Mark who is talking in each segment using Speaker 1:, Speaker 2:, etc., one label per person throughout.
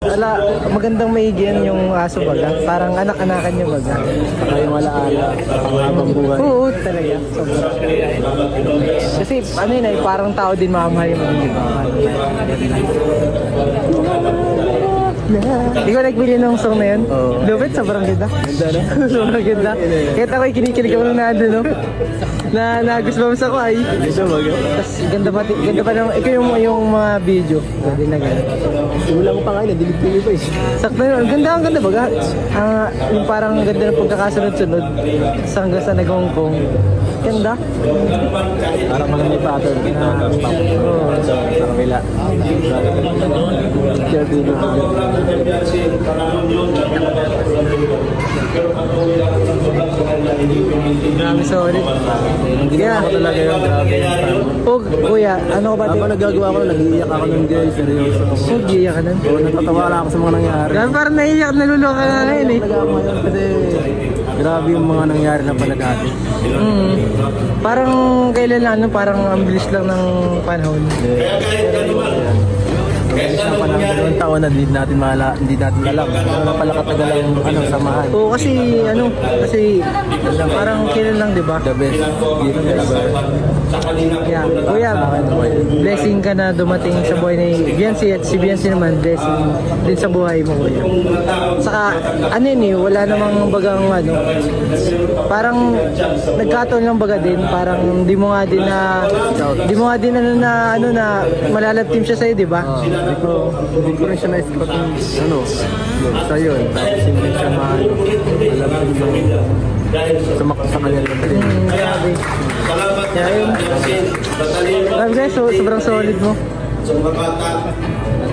Speaker 1: ala, magandang maigyan yung aso baga. Parang anak-anakan niya baga.
Speaker 2: Saka yung alaala, habang buhay.
Speaker 1: Oo, talaga. Sobra. Kasi ano yun ay parang tao din mamahal yung mga diba? Ikaw nagbili ng song na yun?
Speaker 2: Oo.
Speaker 1: Lupit, sobrang ganda.
Speaker 2: Ganda na.
Speaker 1: Sobrang ganda. Kahit ako'y kinikilig ako nung nado, no? Na goosebumps ako ay.
Speaker 2: Ito baga.
Speaker 1: Tapos ganda pa naman. Ikaw yung mga video. Ganda na ganda.
Speaker 2: Wala ko pa ngayon, dilig-dilig pa eh.
Speaker 1: Sakto yun. Ang ganda baga. Yung parang ganda ng pagkakasunod-sunod. Hanggang sa nag-Hongkong. Ganda.
Speaker 2: Parang maganda yung pattern na sa kabila. Picture video ko dyan.
Speaker 1: Grabe, sorry.
Speaker 2: Hindi
Speaker 1: Kaya,
Speaker 2: ako talaga yung grabe yung fan.
Speaker 1: oh, kuya, ano ko ba?
Speaker 2: Habang nagagawa ko, nag-iiyak ako ng girl, seryoso ako.
Speaker 1: Oh, giya ka nun.
Speaker 2: Oo, natatawa lang ako sa mga nangyari.
Speaker 1: Grabe, parang naiiyak, naluluka ka ngayon eh.
Speaker 2: Talaga ako ngayon kasi grabe yung mga nangyari na pala dati.
Speaker 1: Parang kailan lang, ano, parang ang bilis lang ng panahon.
Speaker 2: Isa pa ng 2 taon na hindi natin alam. Ano pala katagal ang samahan.
Speaker 1: Oo, kasi parang kailan lang, di ba?
Speaker 2: The best gift ever.
Speaker 1: Yeah. Kuya, blessing ka na dumating sa buhay ni Biancy at si Biancy naman, blessing din sa buhay mo, kuya. Saka, ano yun eh, wala namang bagang parang nagkataon lang baga din, parang di mo nga din na malalab team siya sa'yo, di ba?
Speaker 2: Hindi ko rin siya na-spot yung sa yun. Tapos hindi siya alam yung sumakto sa kanya lang din.
Speaker 1: Grabe. Kaya yun. Grabe guys, sobrang solid mo.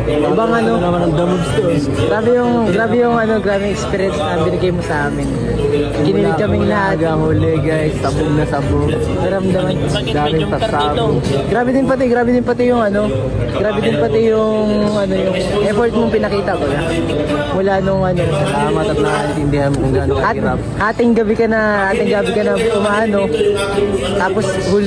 Speaker 1: Ibang
Speaker 2: naman ang damogs to eh.
Speaker 1: grabe yung experience na binigay mo sa amin. Kinilig kaming lahat.
Speaker 2: Hanggang huli guys, sabog na sabog.
Speaker 1: Naramdaman.
Speaker 2: Daming sasabog.
Speaker 1: Grabe din pati yung yung effort mong pinakita ko na. Mula nung
Speaker 2: Salamat at nakaintindihan mo kung gaano kahirap.
Speaker 1: ating gabi ka na tapos whole